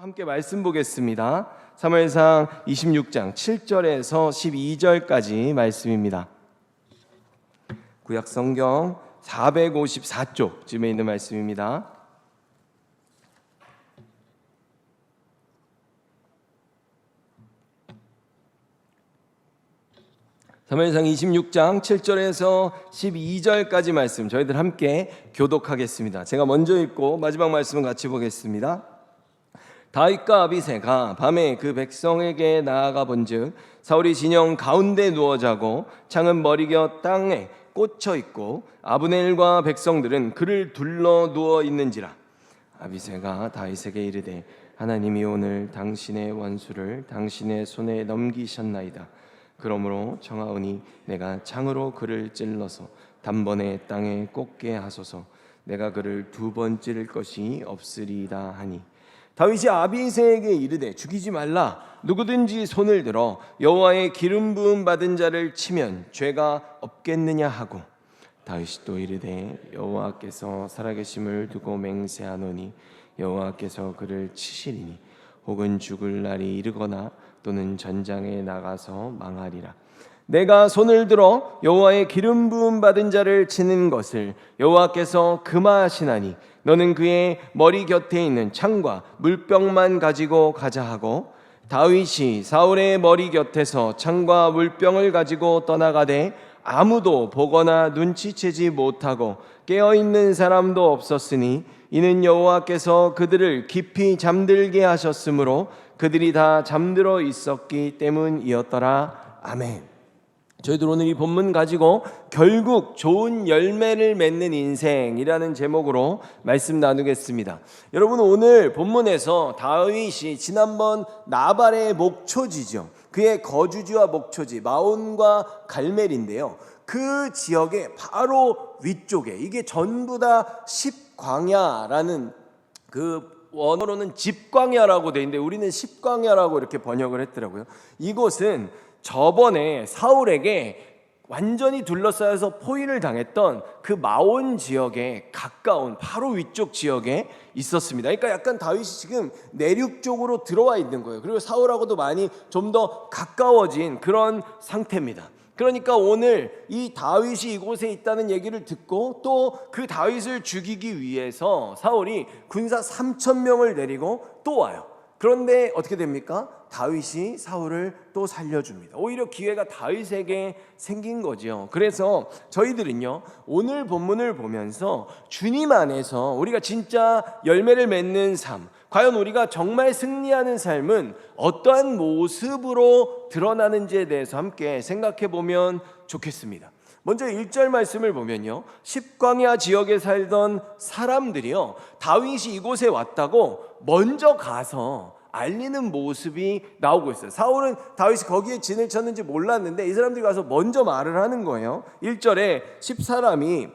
함께 말씀 보겠습니다. 사무엘상 26장 7절에서 12절까지 말씀입니다. 구약 성경 454쪽쯤에 있는 말씀입니다. 사무엘상 26장 7절에서 12절까지 말씀 저희들 함께 교독하겠습니다. 제가 먼저 읽고 마지막 말씀은 같이 보겠습니다. 다윗과 아비새가 밤에 그 백성에게 나아가 본즉 사울이 진영 가운데 누워 자고 창은 머리곁 땅에 꽂혀 있고 아브넬과 백성들은 그를 둘러 누워 있는지라. 아비새가 다윗에게 이르되 하나님이 오늘 당신의 원수를 당신의 손에 넘기셨나이다. 그러므로 청하오니 내가 창으로 그를 찔러서 단번에 땅에 꽂게 하소서. 내가 그를 두 번 찌를 것이 없으리이다 하니 다윗이 아비새에게 이르되 죽이지 말라. 누구든지 손을 들어 여호와의 기름 부음 받은 자를 치면 죄가 없겠느냐 하고 다윗이 또 이르되 여호와께서 살아계심을 두고 맹세하노니 여호와께서 그를 치시리니 혹은 죽을 날이 이르거나 또는 전장에 나가서 망하리라. 내가 손을 들어 여호와의 기름 부음 받은 자를 치는 것을 여호와께서 금하시나니 너는 그의 머리 곁에 있는 창과 물병만 가지고 가자 하고 다윗이 사울의 머리 곁에서 창과 물병을 가지고 떠나가되 아무도 보거나 눈치채지 못하고 깨어있는 사람도 없었으니 이는 여호와께서 그들을 깊이 잠들게 하셨으므로 그들이 다 잠들어 있었기 때문이었더라. 아멘. 저희들 오늘 이 본문 가지고 결국 좋은 열매를 맺는 인생이라는 제목으로 말씀 나누겠습니다. 여러분, 오늘 본문에서 다윗이 지난번 나발의 목초지죠, 그의 거주지와 목초지 마온과 갈멜인데요, 그 지역의 바로 위쪽에, 이게 전부 다 십광야라는, 그 원어로는 집광야라고 돼 있는데 우리는 십광야라고 이렇게 번역을 했더라고요. 이곳은 저번에 사울에게 완전히 둘러싸여서 포위를 당했던 그 마온 지역에 가까운 바로 위쪽 지역에 있었습니다. 그러니까 약간 다윗이 지금 내륙 쪽으로 들어와 있는 거예요. 그리고 사울하고도 많이 좀 더 가까워진 그런 상태입니다. 그러니까 오늘 이 다윗이 이곳에 있다는 얘기를 듣고 또 그 다윗을 죽이기 위해서 사울이 군사 3,000명을 내리고 또 와요. 그런데 어떻게 됩니까? 다윗이 사울을 또 살려줍니다. 오히려 기회가 다윗에게 생긴 거죠. 그래서 저희들은요, 오늘 본문을 보면서 주님 안에서 우리가 진짜 열매를 맺는 삶, 과연 우리가 정말 승리하는 삶은 어떠한 모습으로 드러나는지에 대해서 함께 생각해 보면 좋겠습니다. 먼저 1절 말씀을 보면요, 십광야 지역에 살던 사람들이요, 다윗이 이곳에 왔다고 먼저 가서 알리는 모습이 나오고 있어요. 사울은 다윗이 거기에 진을 쳤는지 몰랐는데 이 사람들이 가서 먼저 말을 하는 거예요. 1절에 10사람이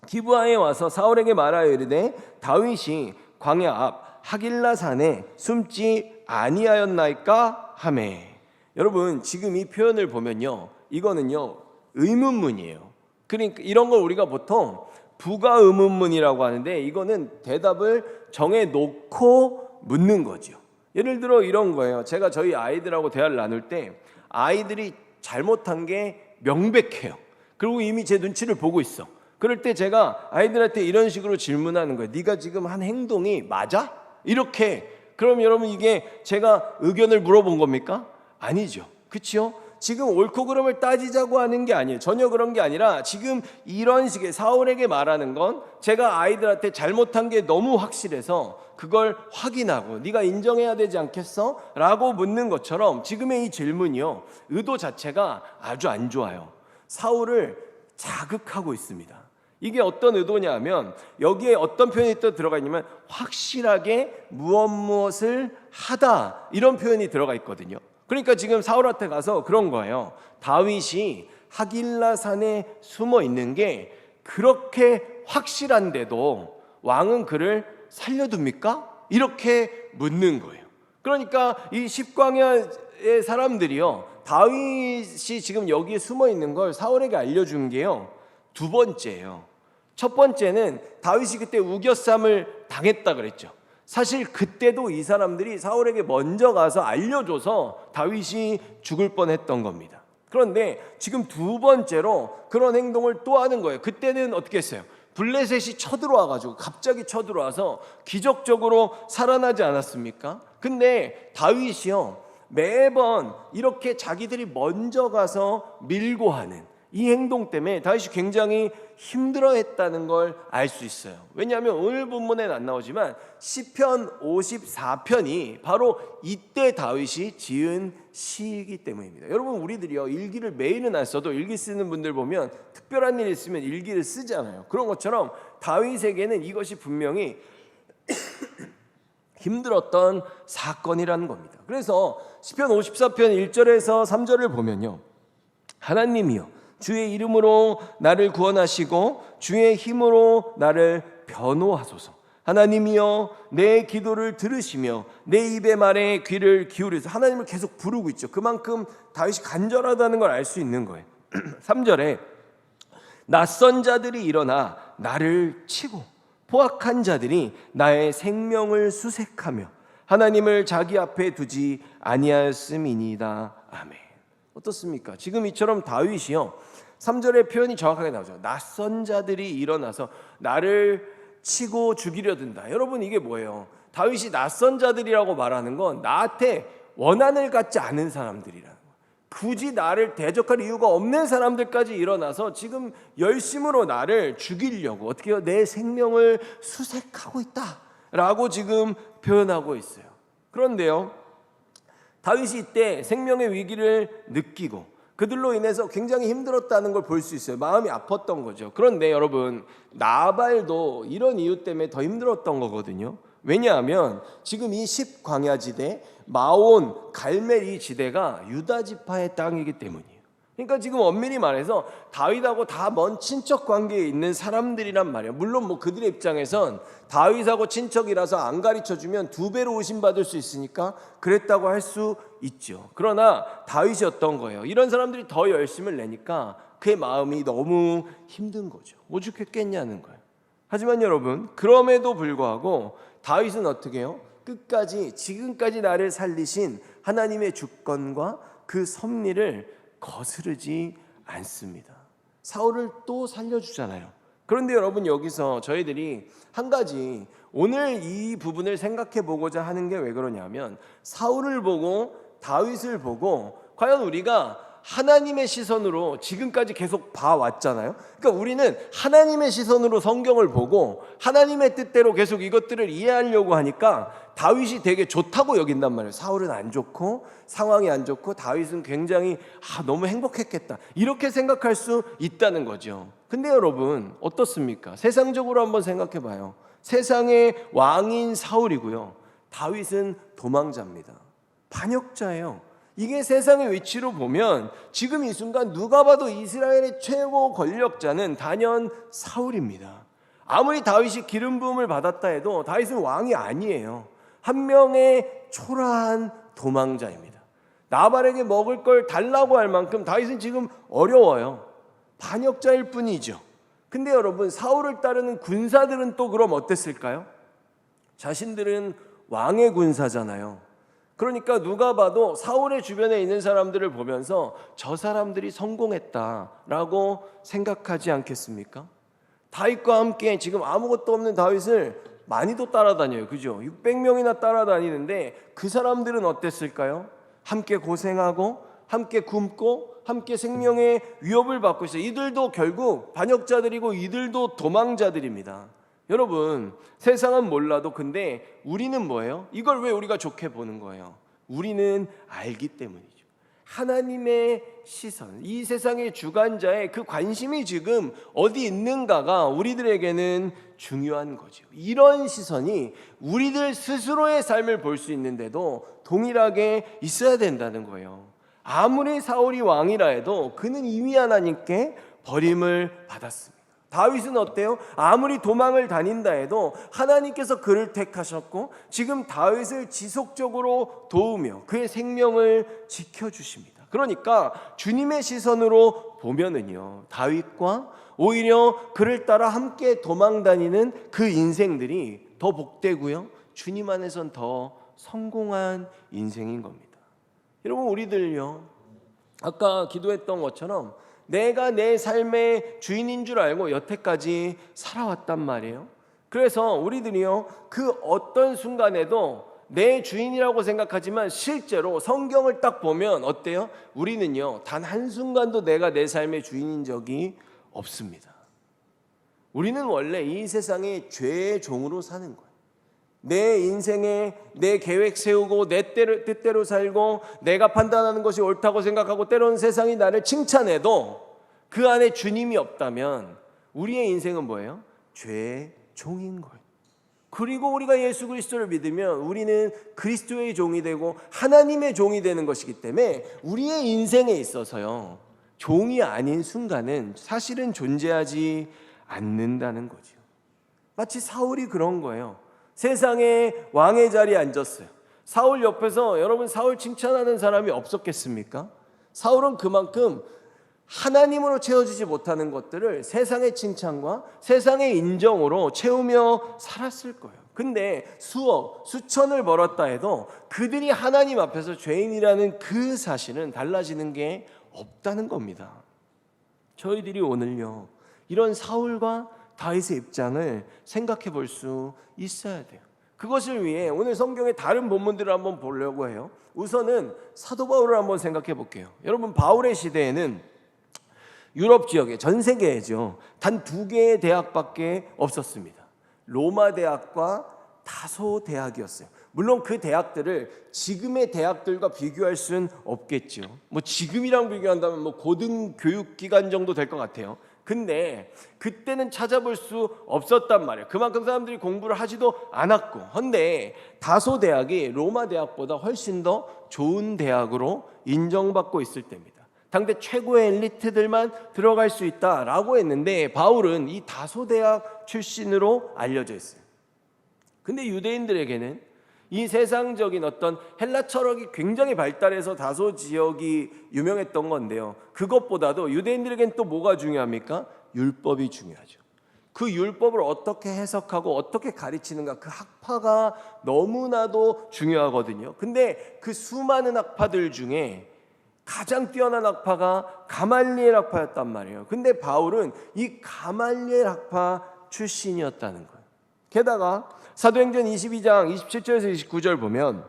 기브아에 와서 사울에게 말하여 이르되 다윗이 광야 앞 하길라 산에 숨지 아니하였나이까 하매. 여러분, 지금 이 표현을 보면요, 이거는요 의문문이에요. 그러니까 이런 걸 우리가 보통 부가 의문문이라고 하는데 이거는 대답을 정해 놓고 묻는 거죠. 예를 들어 이런 거예요. 제가 저희 아이들하고 대화를 나눌 때 아이들이 잘못한 게 명백해요. 그리고 이미 제 눈치를 보고 있어. 그럴 때 제가 아이들한테 이런 식으로 질문하는 거예요. 네가 지금 한 행동이 맞아? 이렇게. 그럼 여러분, 이게 제가 의견을 물어본 겁니까? 아니죠. 그렇죠? 지금 옳고 그름을 따지자고 하는 게 아니에요. 전혀 그런 게 아니라 지금 이런 식의 사울에게 말하는 건 제가 아이들한테 잘못한 게 너무 확실해서 그걸 확인하고 네가 인정해야 되지 않겠어? 라고 묻는 것처럼 지금의 이 질문이요, 의도 자체가 아주 안 좋아요. 사울을 자극하고 있습니다. 이게 어떤 의도냐면 여기에 어떤 표현이 또 들어가 있냐면 확실하게 무엇을 하다, 이런 표현이 들어가 있거든요. 그러니까 지금 사울한테 가서 그런 거예요. 다윗이 하길라 산에 숨어 있는 게 그렇게 확실한데도 왕은 그를 살려둡니까? 이렇게 묻는 거예요. 그러니까 이 십광야의 사람들이요, 다윗이 지금 여기에 숨어 있는 걸 사울에게 알려준 게요, 두 번째예요. 첫 번째는 다윗이 그때 우겨쌈을 당했다 그랬죠. 사실 그때도 이 사람들이 사울에게 먼저 가서 알려줘서 다윗이 죽을 뻔했던 겁니다. 그런데 지금 두 번째로 그런 행동을 또 하는 거예요. 그때는 어떻게 했어요? 블레셋이 쳐들어와가지고 갑자기 쳐들어와서 기적적으로 살아나지 않았습니까? 근데 다윗이요, 매번 이렇게 자기들이 먼저 가서 밀고 하는 이 행동 때문에 다윗이 굉장히 힘들어했다는 걸 알 수 있어요. 왜냐하면 오늘 본문에는 안 나오지만 시편 54편이 바로 이때 다윗이 지은 시이기 때문입니다. 여러분, 우리들이요, 일기를 매일은 안 써도 일기 쓰는 분들 보면 특별한 일이 있으면 일기를 쓰잖아요. 그런 것처럼 다윗에게는 이것이 분명히 힘들었던 사건이라는 겁니다. 그래서 시편 54편 1절에서 3절을 보면요, 하나님이여 주의 이름으로 나를 구원하시고 주의 힘으로 나를 변호하소서. 하나님이여 내 기도를 들으시며 내 입의 말에 귀를 기울이소서. 하나님을 계속 부르고 있죠. 그만큼 다윗이 간절하다는 걸 알 수 있는 거예요. 3절에 낯선 자들이 일어나 나를 치고 포악한 자들이 나의 생명을 수색하며 하나님을 자기 앞에 두지 아니하였음이니이다. 아멘. 어떻습니까? 지금 이처럼 다윗이요, 3절의 표현이 정확하게 나오죠. 낯선 자들이 일어나서 나를 치고 죽이려 든다. 여러분, 이게 뭐예요? 다윗이 낯선 자들이라고 말하는 건 나한테 원한을 갖지 않은 사람들이라는 거예요. 굳이 나를 대적할 이유가 없는 사람들까지 일어나서 지금 열심으로 나를 죽이려고, 어떻게 해요? 내 생명을 수색하고 있다라고 지금 표현하고 있어요. 그런데요, 다윗이 이때 생명의 위기를 느끼고 그들로 인해서 굉장히 힘들었다는 걸 볼 수 있어요. 마음이 아팠던 거죠. 그런데 여러분, 나발도 이런 이유 때문에 더 힘들었던 거거든요. 왜냐하면 지금 이 10광야지대 마온 갈멜 지대가 유다 지파의 땅이기 때문이에요. 그러니까 지금 엄밀히 말해서 다윗하고 다 먼 친척 관계에 있는 사람들이란 말이에요. 물론 뭐 그들의 입장에선 다윗하고 친척이라서 안 가르쳐주면 2배로 의심받을 수 있으니까 그랬다고 할 수 있죠. 그러나 다윗이 어떤 거예요? 이런 사람들이 더 열심을 내니까 그의 마음이 너무 힘든 거죠. 오죽했겠냐는 거예요. 하지만 여러분, 그럼에도 불구하고 다윗은 어떻게 해요? 끝까지, 지금까지 나를 살리신 하나님의 주권과 그 섭리를 거스르지 않습니다. 사울을 또 살려주잖아요. 그런데 여러분, 여기서 저희들이 한 가지 오늘 이 부분을 생각해 보고자 하는 게 왜 그러냐면, 사울을 보고 다윗을 보고 과연 우리가 하나님의 시선으로 지금까지 계속 봐왔잖아요. 그러니까 우리는 하나님의 시선으로 성경을 보고 하나님의 뜻대로 계속 이것들을 이해하려고 하니까 다윗이 되게 좋다고 여긴단 말이에요. 사울은 안 좋고 상황이 안 좋고 다윗은 굉장히 너무 행복했겠다, 이렇게 생각할 수 있다는 거죠. 근데 여러분, 어떻습니까? 세상적으로 한번 생각해 봐요. 세상의 왕인 사울이고요, 다윗은 도망자입니다. 반역자예요. 이게 세상의 위치로 보면 지금 이 순간 누가 봐도 이스라엘의 최고 권력자는 단연 사울입니다. 아무리 다윗이 기름 부음을 받았다 해도 다윗은 왕이 아니에요. 한 명의 초라한 도망자입니다. 나발에게 먹을 걸 달라고 할 만큼 다윗은 지금 어려워요. 반역자일 뿐이죠. 근데 여러분, 사울을 따르는 군사들은 또 그럼 어땠을까요? 자신들은 왕의 군사잖아요. 그러니까 누가 봐도 사울의 주변에 있는 사람들을 보면서 저 사람들이 성공했다라고 생각하지 않겠습니까? 다윗과 함께 지금 아무것도 없는 다윗을 많이도 따라다녀요. 그죠? 600명이나 따라다니는데 그 사람들은 어땠을까요? 함께 고생하고 함께 굶고 함께 생명의 위협을 받고 있어요. 이들도 결국 반역자들이고 이들도 도망자들입니다. 여러분, 세상은 몰라도 근데 우리는 뭐예요? 이걸 왜 우리가 좋게 보는 거예요? 우리는 알기 때문이죠. 하나님의 시선, 이 세상의 주관자의 그 관심이 지금 어디 있는가가 우리들에게는 중요한 거죠. 이런 시선이 우리들 스스로의 삶을 볼 수 있는데도 동일하게 있어야 된다는 거예요. 아무리 사울이 왕이라 해도 그는 이미 하나님께 버림을 받았습니다. 다윗은 어때요? 아무리 도망을 다닌다 해도 하나님께서 그를 택하셨고 지금 다윗을 지속적으로 도우며 그의 생명을 지켜주십니다. 그러니까 주님의 시선으로 보면은요, 다윗과 오히려 그를 따라 함께 도망 다니는 그 인생들이 더 복되고요, 주님 안에선 더 성공한 인생인 겁니다. 여러분, 우리들요, 아까 기도했던 것처럼 내가 내 삶의 주인인 줄 알고 여태까지 살아왔단 말이에요. 그래서 우리들이요, 그 어떤 순간에도 내 주인이라고 생각하지만 실제로 성경을 딱 보면 어때요? 우리는요, 단 한순간도 내가 내 삶의 주인인 적이 없습니다. 우리는 원래 이 세상에 죄의 종으로 사는 거예요. 내 인생에 내 계획 세우고 내 뜻대로 살고 내가 판단하는 것이 옳다고 생각하고 때로는 세상이 나를 칭찬해도 그 안에 주님이 없다면 우리의 인생은 뭐예요? 죄의 종인 거예요. 그리고 우리가 예수 그리스도를 믿으면 우리는 그리스도의 종이 되고 하나님의 종이 되는 것이기 때문에 우리의 인생에 있어서요, 종이 아닌 순간은 사실은 존재하지 않는다는 거죠. 마치 사울이 그런 거예요. 세상에 왕의 자리에 앉았어요. 사울 옆에서 여러분, 사울 칭찬하는 사람이 없었겠습니까? 사울은 그만큼 하나님으로 채워지지 못하는 것들을 세상의 칭찬과 세상의 인정으로 채우며 살았을 거예요. 근데 수억, 수천을 벌었다 해도 그들이 하나님 앞에서 죄인이라는 그 사실은 달라지는 게 없다는 겁니다. 저희들이 오늘요, 이런 사울과 다윗의 입장을 생각해 볼 수 있어야 돼요. 그것을 위해 오늘 성경의 다른 본문들을 한번 보려고 해요. 우선은 사도 바울을 한번 생각해 볼게요. 여러분, 바울의 시대에는 유럽 지역에, 전 세계에죠, 단 2개의 대학밖에 없었습니다. 로마 대학과 다소 대학이었어요. 물론 그 대학들을 지금의 대학들과 비교할 수는 없겠죠. 뭐 지금이랑 비교한다면 뭐 고등교육기관 정도 될 것 같아요. 근데 그때는 찾아볼 수 없었단 말이에요. 그만큼 사람들이 공부를 하지도 않았고. 근데 다소 대학이 로마 대학보다 훨씬 더 좋은 대학으로 인정받고 있을 때입니다. 당대 최고의 엘리트들만 들어갈 수 있다라고 했는데 바울은 이 다소 대학 출신으로 알려져 있어요. 근데 유대인들에게는 이 세상적인 어떤 헬라 철학이 굉장히 발달해서 다소 지역이 유명했던 건데요, 그것보다도 유대인들에게는 또 뭐가 중요합니까? 율법이 중요하죠. 그 율법을 어떻게 해석하고 어떻게 가르치는가, 그 학파가 너무나도 중요하거든요. 근데 그 수많은 학파들 중에 가장 뛰어난 학파가 가말리엘 학파였단 말이에요. 근데 바울은 이 가말리엘 학파 출신이었다는 거예요. 게다가 사도행전 22장 27절에서 29절 보면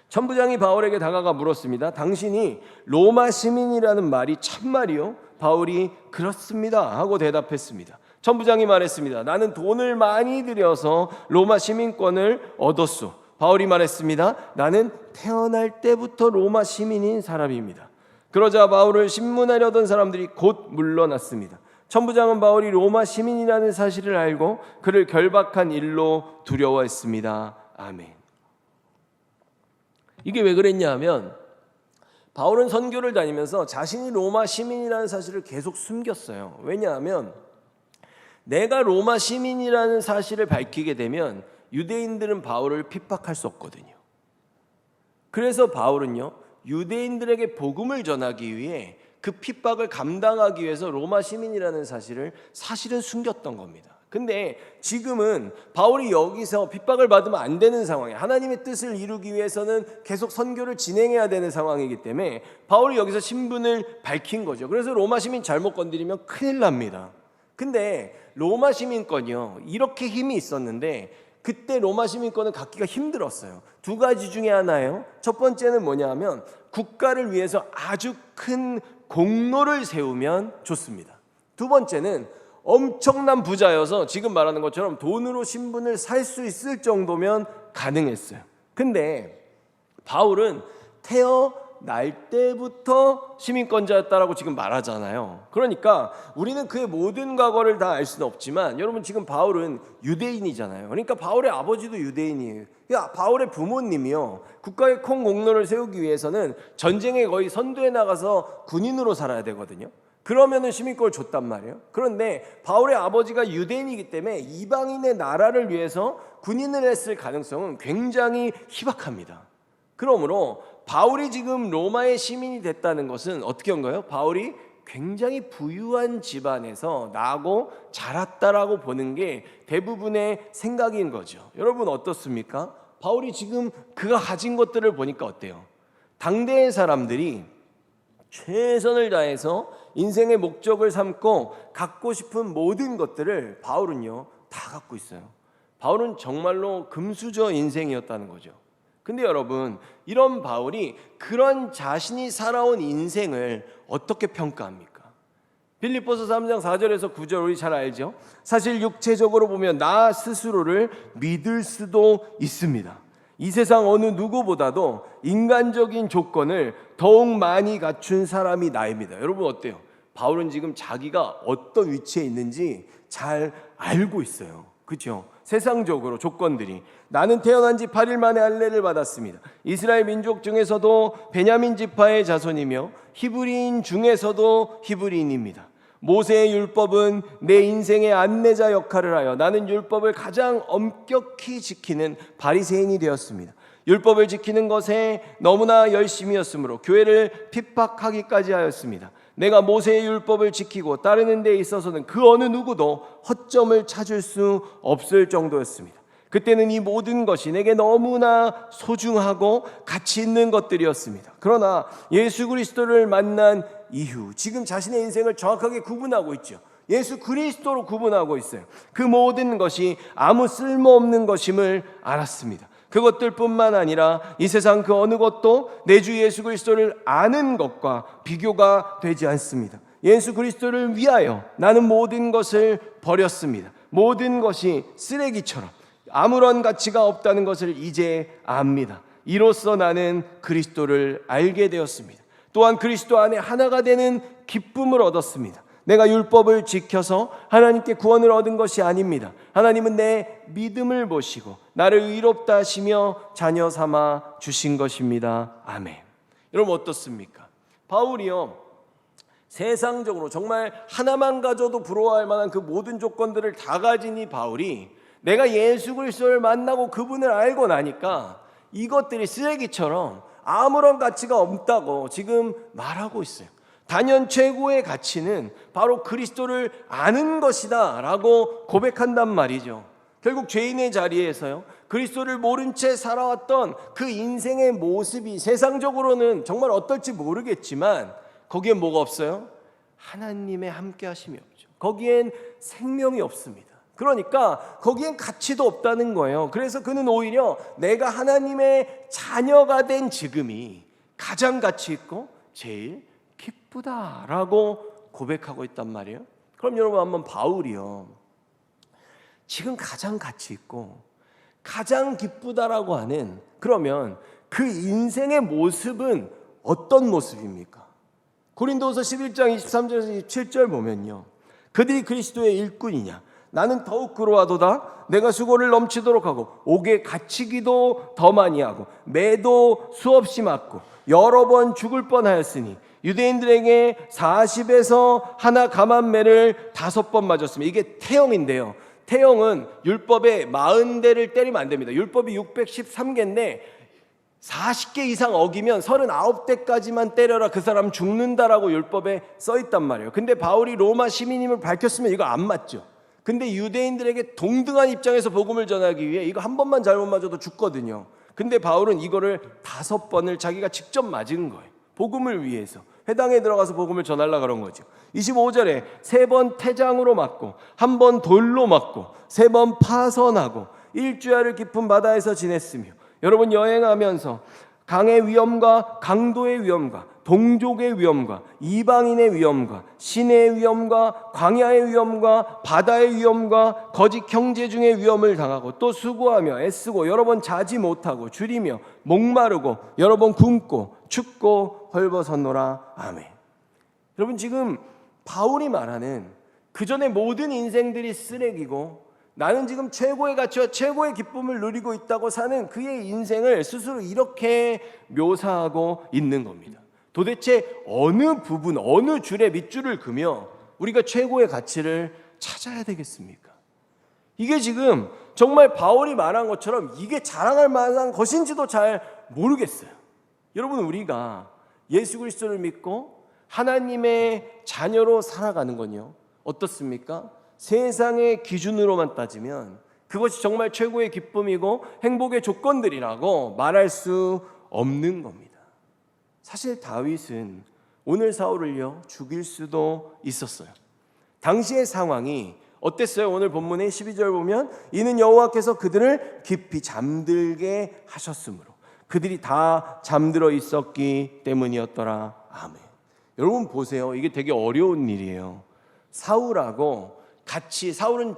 천부장이 바울에게 다가가 물었습니다. 당신이 로마 시민이라는 말이 참말이요? 바울이 그렇습니다 하고 대답했습니다. 천부장이 말했습니다. 나는 돈을 많이 들여서 로마 시민권을 얻었소. 바울이 말했습니다. 나는 태어날 때부터 로마 시민인 사람입니다. 그러자 바울을 신문하려던 사람들이 곧 물러났습니다. 천부장은 바울이 로마 시민이라는 사실을 알고 그를 결박한 일로 두려워했습니다. 아멘. 이게 왜 그랬냐 하면 바울은 선교를 다니면서 자신이 로마 시민이라는 사실을 계속 숨겼어요. 왜냐하면 내가 로마 시민이라는 사실을 밝히게 되면 유대인들은 바울을 핍박할 수 없거든요. 그래서 바울은요, 유대인들에게 복음을 전하기 위해 그 핍박을 감당하기 위해서 로마 시민이라는 사실을 사실은 숨겼던 겁니다. 근데 지금은 바울이 여기서 핍박을 받으면 안 되는 상황이에요. 하나님의 뜻을 이루기 위해서는 계속 선교를 진행해야 되는 상황이기 때문에 바울이 여기서 신분을 밝힌 거죠. 그래서 로마 시민 잘못 건드리면 큰일 납니다. 근데 로마 시민권이요, 이렇게 힘이 있었는데 그때 로마 시민권을 갖기가 힘들었어요. 2가지 중에 하나예요. 첫 번째는 뭐냐 하면 국가를 위해서 아주 큰 공로를 세우면 좋습니다. 2번째는 엄청난 부자여서 지금 말하는 것처럼 돈으로 신분을 살 수 있을 정도면 가능했어요. 근데 바울은 태어날 때부터 시민권자였다라고 지금 말하잖아요. 그러니까 우리는 그의 모든 과거를 다 알 수는 없지만 여러분, 지금 바울은 유대인이잖아요. 그러니까 바울의 아버지도 유대인이에요. 바울의 부모님이요, 국가의 큰 공로를 세우기 위해서는 전쟁에 거의 선두에 나가서 군인으로 살아야 되거든요. 그러면은 시민권을 줬단 말이에요. 그런데 바울의 아버지가 유대인이기 때문에 이방인의 나라를 위해서 군인을 했을 가능성은 굉장히 희박합니다. 그러므로 바울이 지금 로마의 시민이 됐다는 것은 어떻게 한 거예요? 바울이 굉장히 부유한 집안에서 나고 자랐다라고 보는 게 대부분의 생각인 거죠. 여러분 어떻습니까? 바울이 지금 그가 가진 것들을 보니까 어때요? 당대의 사람들이 최선을 다해서 인생의 목적을 삼고 갖고 싶은 모든 것들을 바울은요 다 갖고 있어요. 바울은 정말로 금수저 인생이었다는 거죠. 근데 여러분, 이런 바울이 그런 자신이 살아온 인생을 어떻게 평가합니까? 빌립보서 3장 4절에서 9절 우리 잘 알죠? 사실 육체적으로 보면 나 스스로를 믿을 수도 있습니다. 이 세상 어느 누구보다도 인간적인 조건을 더욱 많이 갖춘 사람이 나입니다. 여러분 어때요? 바울은 지금 자기가 어떤 위치에 있는지 잘 알고 있어요. 그렇죠? 세상적으로 조건들이 나는 태어난 지 8일 만에 할례를 받았습니다. 이스라엘 민족 중에서도 베냐민 지파의 자손이며 히브리인 중에서도 히브리인입니다. 모세의 율법은 내 인생의 안내자 역할을 하여 나는 율법을 가장 엄격히 지키는 바리새인이 되었습니다. 율법을 지키는 것에 너무나 열심이었으므로 교회를 핍박하기까지 하였습니다. 내가 모세의 율법을 지키고 따르는 데 있어서는 그 어느 누구도 허점을 찾을 수 없을 정도였습니다. 그때는 이 모든 것이 내게 너무나 소중하고 가치 있는 것들이었습니다. 그러나 예수 그리스도를 만난 이후 지금 자신의 인생을 정확하게 구분하고 있죠. 예수 그리스도로 구분하고 있어요. 그 모든 것이 아무 쓸모없는 것임을 알았습니다. 그것들뿐만 아니라 이 세상 그 어느 것도 내 주 예수 그리스도를 아는 것과 비교가 되지 않습니다. 예수 그리스도를 위하여 나는 모든 것을 버렸습니다. 모든 것이 쓰레기처럼 아무런 가치가 없다는 것을 이제 압니다. 이로써 나는 그리스도를 알게 되었습니다. 또한 그리스도 안에 하나가 되는 기쁨을 얻었습니다. 내가 율법을 지켜서 하나님께 구원을 얻은 것이 아닙니다. 하나님은 내 믿음을 보시고 나를 의롭다 하시며 자녀 삼아 주신 것입니다. 아멘. 여러분 어떻습니까? 바울이요 세상적으로 정말 하나만 가져도 부러워할 만한 그 모든 조건들을 다 가진 이 바울이 내가 예수 그리스도를 만나고 그분을 알고 나니까 이것들이 쓰레기처럼 아무런 가치가 없다고 지금 말하고 있어요. 단연 최고의 가치는 바로 그리스도를 아는 것이다 라고 고백한단 말이죠. 결국 죄인의 자리에서요 그리스도를 모른 채 살아왔던 그 인생의 모습이 세상적으로는 정말 어떨지 모르겠지만 거기에 뭐가 없어요? 하나님의 함께 하심이 없죠. 거기엔 생명이 없습니다. 그러니까 거기엔 가치도 없다는 거예요. 그래서 그는 오히려 내가 하나님의 자녀가 된 지금이 가장 가치 있고 제일 기쁘다라고 고백하고 있단 말이에요. 그럼 여러분 한번 바울이요 지금 가장 가치 있고 가장 기쁘다라고 하는 그러면 그 인생의 모습은 어떤 모습입니까? 고린도서 11장 23절에서 27절 보면요 그들이 그리스도의 일꾼이냐 나는 더욱 그러하도다. 내가 수고를 넘치도록 하고 옥에 갇히기도 더 많이 하고 매도 수없이 맞고 여러 번 죽을 뻔하였으니 유대인들에게 40에서 하나 감한 매를 5번 맞았습니다. 이게 태형인데요. 태형은 율법에 40대를 때리면 안 됩니다. 율법이 613개인데 40개 이상 어기면 39대까지만 때려라 그 사람 죽는다라고 율법에 써 있단 말이에요. 근데 바울이 로마 시민임을 밝혔으면 이거 안 맞죠. 근데 유대인들에게 동등한 입장에서 복음을 전하기 위해 이거 한 번만 잘못 맞아도 죽거든요. 근데 바울은 이거를 5번을 자기가 직접 맞은 거예요. 복음을 위해서 회당에 들어가서 복음을 전하려고 그런 거죠. 25절에 3번 태장으로 맞고 1번 돌로 맞고 3번 파선하고 일주야를 깊은 바다에서 지냈으며 여러분 여행하면서 강의 위험과 강도의 위험과 동족의 위험과 이방인의 위험과 시내의 위험과 광야의 위험과 바다의 위험과 거짓 형제 중의 위험을 당하고 또 수고하며 애쓰고 여러 번 자지 못하고 줄이며 목마르고 여러 번 굶고 춥고 헐벗었노라. 아멘. 여러분 지금 바울이 말하는 그 전에 모든 인생들이 쓰레기고 나는 지금 최고의 가치와 최고의 기쁨을 누리고 있다고 사는 그의 인생을 스스로 이렇게 묘사하고 있는 겁니다. 도대체 어느 부분, 어느 줄에 밑줄을 그며 우리가 최고의 가치를 찾아야 되겠습니까? 이게 지금 정말 바울이 말한 것처럼 이게 자랑할 만한 것인지도 잘 모르겠어요. 여러분 우리가 예수 그리스도를 믿고 하나님의 자녀로 살아가는 건요, 어떻습니까? 세상의 기준으로만 따지면 그것이 정말 최고의 기쁨이고 행복의 조건들이라고 말할 수 없는 겁니다. 사실 다윗은 오늘 사울을요 죽일 수도 있었어요. 당시의 상황이 어땠어요? 오늘 본문의 12절 보면 이는 여호와께서 그들을 깊이 잠들게 하셨으므로 그들이 다 잠들어 있었기 때문이었더라. 아멘. 여러분 보세요. 이게 되게 어려운 일이에요. 사울하고 같이, 사울은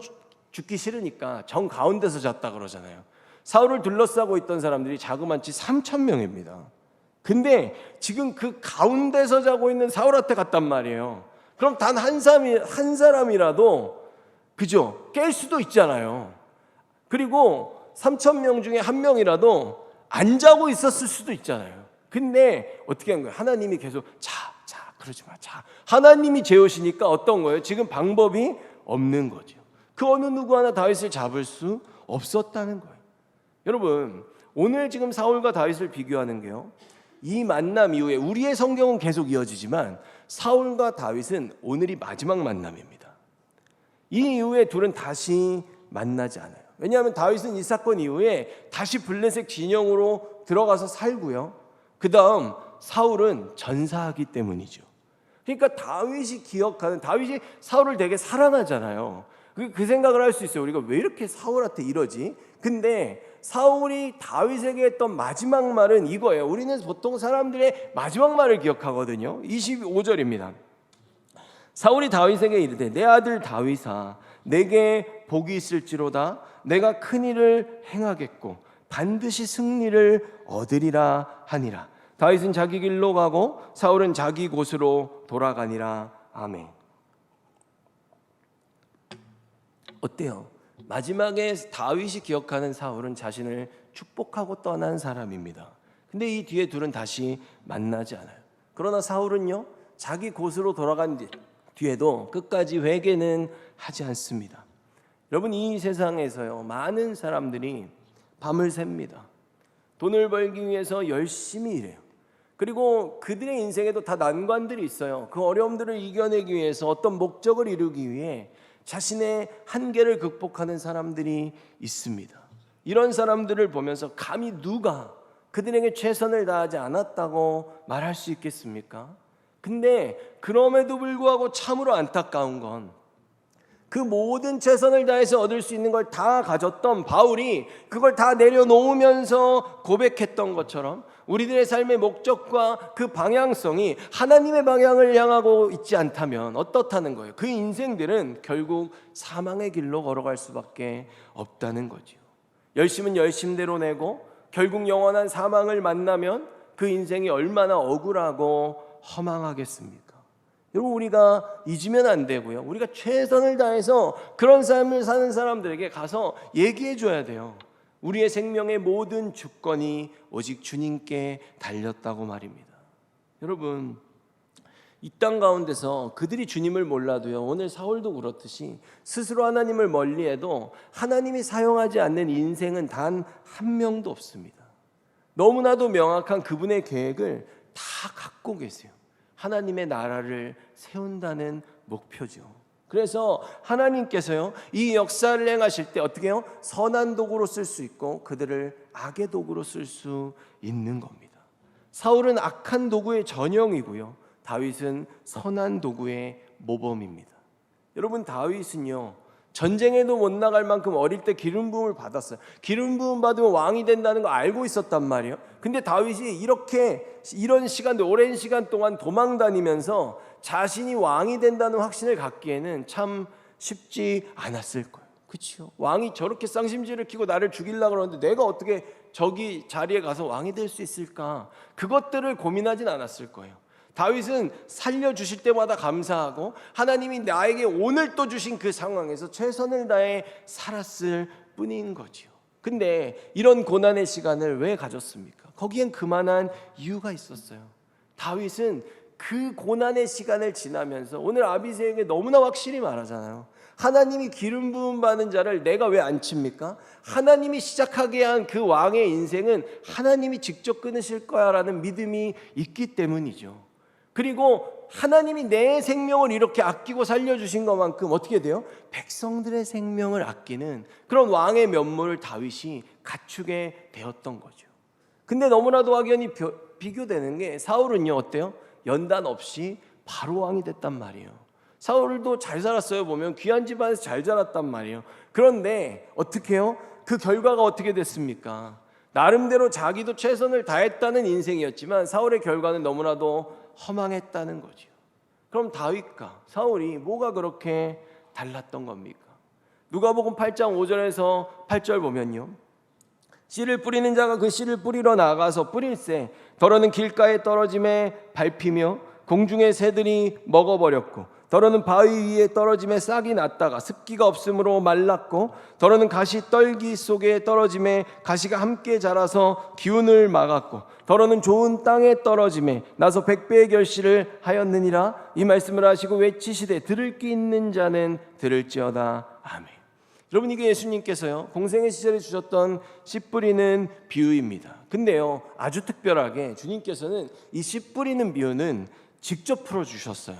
죽기 싫으니까 정 가운데서 잤다 그러잖아요. 사울을 둘러싸고 있던 사람들이 자그마치 3,000명입니다. 근데 지금 그 가운데서 자고 있는 사울한테 갔단 말이에요. 그럼 단 한 사람이라도 그죠? 깰 수도 있잖아요. 그리고 3,000명 중에 한 명이라도 안 자고 있었을 수도 있잖아요. 근데 어떻게 한 거예요? 하나님이 계속 자 그러지 마. 자. 하나님이 재우시니까 어떤 거예요? 지금 방법이 없는 거죠. 그 어느 누구 하나 다윗을 잡을 수 없었다는 거예요. 여러분, 오늘 지금 사울과 다윗을 비교하는 게요, 이 만남 이후에 우리의 성경은 계속 이어지지만 사울과 다윗은 오늘이 마지막 만남입니다. 이 이후에 둘은 다시 만나지 않아요. 왜냐하면 다윗은 이 사건 이후에 다시 블레셋 진영으로 들어가서 살고요, 그 다음 사울은 전사하기 때문이죠. 그러니까 다윗이 사울을 되게 사랑하잖아요. 그 생각을 할 수 있어요. 우리가 왜 이렇게 사울한테 이러지? 근데 사울이 다윗에게 했던 마지막 말은 이거예요. 우리는 보통 사람들의 마지막 말을 기억하거든요. 25절입니다. 사울이 다윗에게 이르되 내 아들 다윗아 내게 복이 있을지로다. 내가 큰 일을 행하겠고 반드시 승리를 얻으리라 하니라. 다윗은 자기 길로 가고 사울은 자기 곳으로 돌아가니라. 아멘. 어때요? 마지막에 다윗이 기억하는 사울은 자신을 축복하고 떠난 사람입니다. 근데 이 뒤에 둘은 다시 만나지 않아요. 그러나 사울은요, 자기 곳으로 돌아간 뒤에도 끝까지 회개는 하지 않습니다. 여러분, 이 세상에서요 많은 사람들이 밤을 샙니다. 돈을 벌기 위해서 열심히 일해요. 그리고 그들의 인생에도 다 난관들이 있어요. 그 어려움들을 이겨내기 위해서 어떤 목적을 이루기 위해 자신의 한계를 극복하는 사람들이 있습니다. 이런 사람들을 보면서 감히 누가 그들에게 최선을 다하지 않았다고 말할 수 있겠습니까? 근데 그럼에도 불구하고 참으로 안타까운 건 그 모든 최선을 다해서 얻을 수 있는 걸 다 가졌던 바울이 그걸 다 내려놓으면서 고백했던 것처럼 우리들의 삶의 목적과 그 방향성이 하나님의 방향을 향하고 있지 않다면 어떻다는 거예요? 그 인생들은 결국 사망의 길로 걸어갈 수밖에 없다는 거죠. 열심은 열심대로 내고 결국 영원한 사망을 만나면 그 인생이 얼마나 억울하고 허망하겠습니까? 여러분, 우리가 잊으면 안 되고요, 우리가 최선을 다해서 그런 삶을 사는 사람들에게 가서 얘기해 줘야 돼요. 우리의 생명의 모든 주권이 오직 주님께 달렸다고 말입니다. 여러분, 이 땅 가운데서 그들이 주님을 몰라도요, 오늘 사울도 그렇듯이 스스로 하나님을 멀리해도 하나님이 사용하지 않는 인생은 단 한 명도 없습니다. 너무나도 명확한 그분의 계획을 다 갖고 계세요. 하나님의 나라를 세운다는 목표죠. 그래서 하나님께서요 이 역사를 행하실 때 어떻게 해요? 선한 도구로 쓸 수 있고 그들을 악의 도구로 쓸 수 있는 겁니다. 사울은 악한 도구의 전형이고요, 다윗은 선한 도구의 모범입니다. 여러분, 다윗은요 전쟁에도 못 나갈 만큼 어릴 때 기름 부음을 받았어요. 기름 부음 받으면 왕이 된다는 거 알고 있었단 말이에요. 근데 다윗이 이런 시간들, 오랜 시간 동안 도망 다니면서 자신이 왕이 된다는 확신을 갖기에는 참 쉽지 않았을 거예요. 그렇죠? 왕이 저렇게 쌍심지를 키고 나를 죽이려고 그러는데 내가 어떻게 저기 자리에 가서 왕이 될 수 있을까? 그것들을 고민하진 않았을 거예요. 다윗은 살려주실 때마다 감사하고 하나님이 나에게 오늘 또 주신 그 상황에서 최선을 다해 살았을 뿐인 거죠. 근데 이런 고난의 시간을 왜 가졌습니까? 거기엔 그만한 이유가 있었어요. 다윗은 그 고난의 시간을 지나면서 오늘 아비새에게 너무나 확실히 말하잖아요. 하나님이 기름 부음 받은 자를 내가 왜 안 칩니까? 하나님이 시작하게 한 그 왕의 인생은 하나님이 직접 끊으실 거야 라는 믿음이 있기 때문이죠. 그리고 하나님이 내 생명을 이렇게 아끼고 살려주신 것만큼 어떻게 돼요? 백성들의 생명을 아끼는 그런 왕의 면모를 다윗이 갖추게 되었던 거죠. 근데 너무나도 확연히 비교되는 게 사울은요 어때요? 연단 없이 바로 왕이 됐단 말이에요. 사울도 잘 살았어요. 보면 귀한 집안에서 잘 자랐단 말이에요. 그런데 어떻게 해요? 그 결과가 어떻게 됐습니까? 나름대로 자기도 최선을 다했다는 인생이었지만 사울의 결과는 너무나도 허망했다는 거죠. 그럼 다윗과 사울이 뭐가 그렇게 달랐던 겁니까? 누가복음 8장 5절에서 8절 보면요, 씨를 뿌리는 자가 그 씨를 뿌리러 나가서 뿌릴새 더러는 길가에 떨어짐에 밟히며 공중의 새들이 먹어버렸고 더러는 바위 위에 떨어짐에 싹이 났다가 습기가 없으므로 말랐고 더러는 가시 떨기 속에 떨어짐에 가시가 함께 자라서 기운을 막았고 더러는 좋은 땅에 떨어짐에 나서 100배의 결실을 하였느니라. 이 말씀을 하시고 외치시되 들을 귀 있는 자는 들을지어다. 아멘. 여러분, 이게 예수님께서요 공생의 시절에 주셨던 씨 뿌리는 비유입니다. 근데요 아주 특별하게 주님께서는 이 씨 뿌리는 비유는 직접 풀어주셨어요.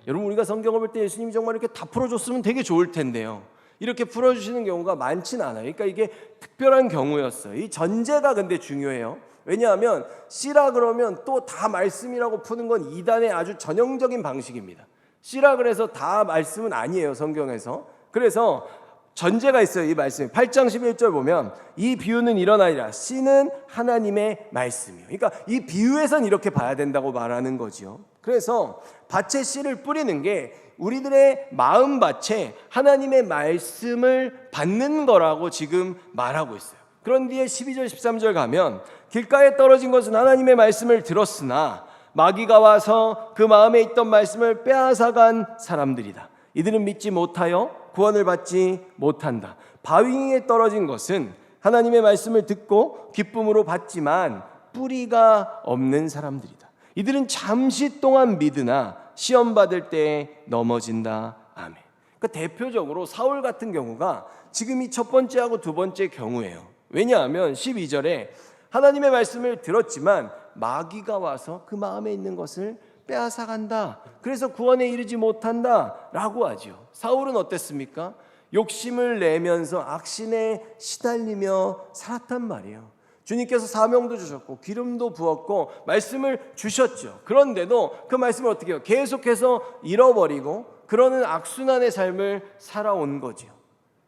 여러분, 우리가 성경을 볼 때 예수님이 정말 이렇게 다 풀어줬으면 되게 좋을 텐데요, 이렇게 풀어주시는 경우가 많진 않아요. 그러니까 이게 특별한 경우였어요. 이 전제가 근데 중요해요. 왜냐하면 씨라 그러면 또 다 말씀이라고 푸는 건 이단의 아주 전형적인 방식입니다. 씨라 그래서 다 말씀은 아니에요, 성경에서. 그래서 전제가 있어요. 이 말씀에 8장 11절 보면 이 비유는 일어나리라. 씨는 하나님의 말씀이요. 그러니까 이 비유에선 이렇게 봐야 된다고 말하는 거지요. 그래서 밭에 씨를 뿌리는 게 우리들의 마음밭에 하나님의 말씀을 받는 거라고 지금 말하고 있어요. 그런 뒤에 12절 13절 가면 길가에 떨어진 것은 하나님의 말씀을 들었으나 마귀가 와서 그 마음에 있던 말씀을 빼앗아간 사람들이다. 이들은 믿지 못하여 구원을 받지 못한다. 바위 위에 떨어진 것은 하나님의 말씀을 듣고 기쁨으로 받지만 뿌리가 없는 사람들이다. 이들은 잠시 동안 믿으나 시험 받을 때 넘어진다. 아멘. 그러니까 대표적으로 사울 같은 경우가 지금 이 첫 번째하고 두 번째 경우예요. 왜냐하면 12절에 하나님의 말씀을 들었지만 마귀가 와서 그 마음에 있는 것을 빼앗아간다. 그래서 구원에 이르지 못한다 라고 하죠. 사울은 어땠습니까? 욕심을 내면서 악신에 시달리며 살았단 말이에요. 주님께서 사명도 주셨고 기름도 부었고 말씀을 주셨죠. 그런데도 그 말씀을 어떻게 해요? 계속해서 잃어버리고 그러는 악순환의 삶을 살아온 거죠.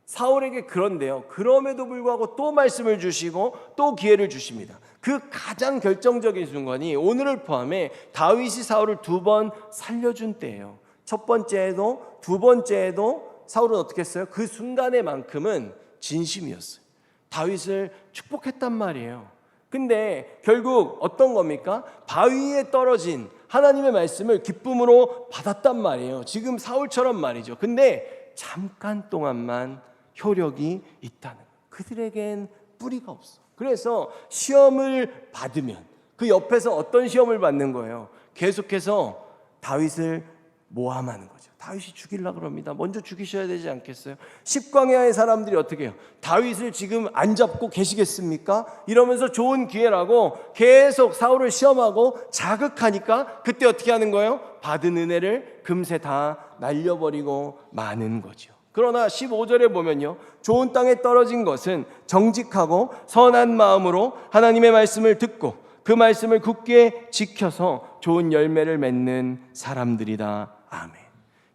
사울에게 그런데요, 그럼에도 불구하고 또 말씀을 주시고 또 기회를 주십니다. 그 가장 결정적인 순간이 오늘을 포함해 다윗이 사울을 두 번 살려준 때예요. 첫 번째에도 두 번째에도 사울은 어떻게 했어요? 그 순간에만큼은 진심이었어요. 다윗을 축복했단 말이에요. 근데 결국 어떤 겁니까? 바위에 떨어진 하나님의 말씀을 기쁨으로 받았단 말이에요. 지금 사울처럼 말이죠. 근데 잠깐 동안만 효력이 있다는 거예요. 그들에겐 뿌리가 없어. 그래서 시험을 받으면 그 옆에서 어떤 시험을 받는 거예요? 계속해서 다윗을 모함하는 거죠. 다윗이 죽이려고 그럽니다. 먼저 죽이셔야 되지 않겠어요? 십광야의 사람들이 어떻게 해요? 다윗을 지금 안 잡고 계시겠습니까? 이러면서 좋은 기회라고 계속 사울을 시험하고 자극하니까 그때 어떻게 하는 거예요? 받은 은혜를 금세 다 날려버리고 마는 거죠. 그러나 15절에 보면요, 좋은 땅에 떨어진 것은 정직하고 선한 마음으로 하나님의 말씀을 듣고 그 말씀을 굳게 지켜서 좋은 열매를 맺는 사람들이다. 아멘.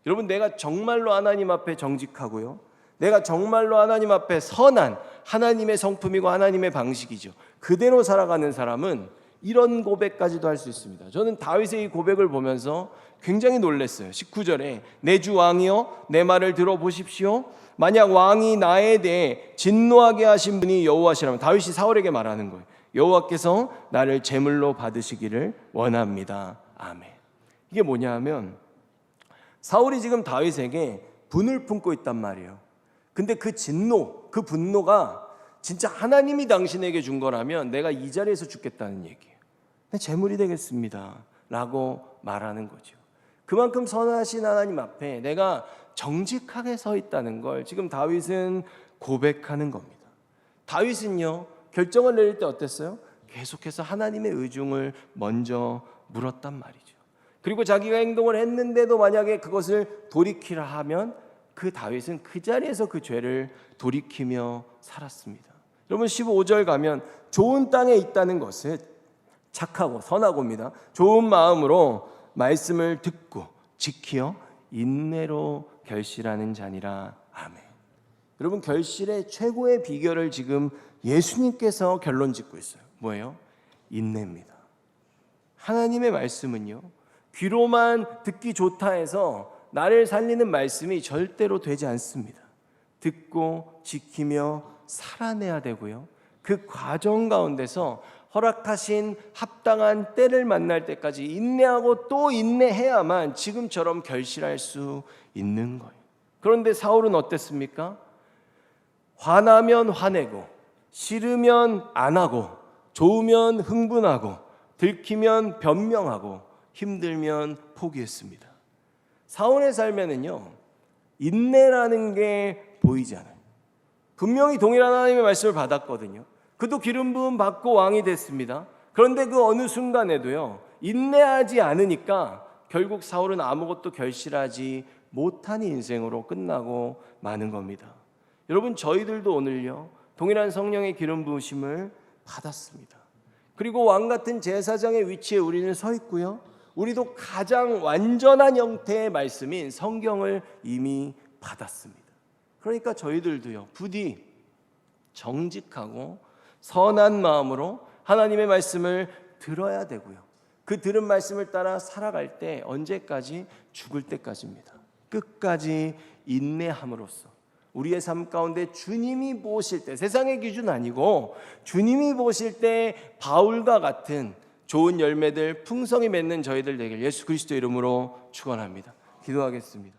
여러분, 내가 정말로 하나님 앞에 정직하고요, 내가 정말로 하나님 앞에 선한 하나님의 성품이고 하나님의 방식이죠, 그대로 살아가는 사람은 이런 고백까지도 할 수 있습니다. 저는 다윗의 이 고백을 보면서 굉장히 놀랐어요. 19절에 내 주 왕이여 내 말을 들어보십시오. 만약 왕이 나에 대해 진노하게 하신 분이 여호와시라면, 다윗이 사울에게 말하는 거예요. 여호와께서 나를 제물로 받으시기를 원합니다. 아멘. 이게 뭐냐 하면 사울이 지금 다윗에게 분을 품고 있단 말이에요. 근데 그 진노, 그 분노가 진짜 하나님이 당신에게 준 거라면 내가 이 자리에서 죽겠다는 얘기예요. 제물이 되겠습니다 라고 말하는 거죠. 그만큼 선하신 하나님 앞에 내가 정직하게 서 있다는 걸 지금 다윗은 고백하는 겁니다. 다윗은요, 결정을 내릴 때 어땠어요? 계속해서 하나님의 의중을 먼저 물었단 말이죠. 그리고 자기가 행동을 했는데도 만약에 그것을 돌이키라 하면 그 다윗은 그 자리에서 그 죄를 돌이키며 살았습니다. 여러분 15절 가면 좋은 땅에 있다는 것은 착하고 선하고입니다. 좋은 마음으로 말씀을 듣고 지키어 인내로 결실하는 자니라. 아멘. 여러분 결실의 최고의 비결을 지금 예수님께서 결론 짓고 있어요. 뭐예요? 인내입니다. 하나님의 말씀은요, 귀로만 듣기 좋다 해서 나를 살리는 말씀이 절대로 되지 않습니다. 듣고 지키며 살아내야 되고요, 그 과정 가운데서 허락하신 합당한 때를 만날 때까지 인내하고 또 인내해야만 지금처럼 결실할 수 있는 거예요. 그런데 사울은 어땠습니까? 화나면 화내고, 싫으면 안 하고, 좋으면 흥분하고, 들키면 변명하고, 힘들면 포기했습니다. 사울의 삶에는요, 인내라는 게 보이지 않아요. 분명히 동일한 하나님의 말씀을 받았거든요. 그도 기름 부음 받고 왕이 됐습니다. 그런데 그 어느 순간에도요, 인내하지 않으니까 결국 사울은 아무것도 결실하지 못한 인생으로 끝나고 마는 겁니다. 여러분 저희들도 오늘요, 동일한 성령의 기름 부으심을 받았습니다. 그리고 왕 같은 제사장의 위치에 우리는 서 있고요, 우리도 가장 완전한 형태의 말씀인 성경을 이미 받았습니다. 그러니까 저희들도요, 부디 정직하고 선한 마음으로 하나님의 말씀을 들어야 되고요, 그 들은 말씀을 따라 살아갈 때 언제까지? 죽을 때까지입니다. 끝까지 인내함으로써 우리의 삶 가운데 주님이 보실 때, 세상의 기준 아니고 주님이 보실 때 바울과 같은 좋은 열매들 풍성히 맺는 저희들 되길 예수 그리스도 이름으로 축원합니다. 기도하겠습니다.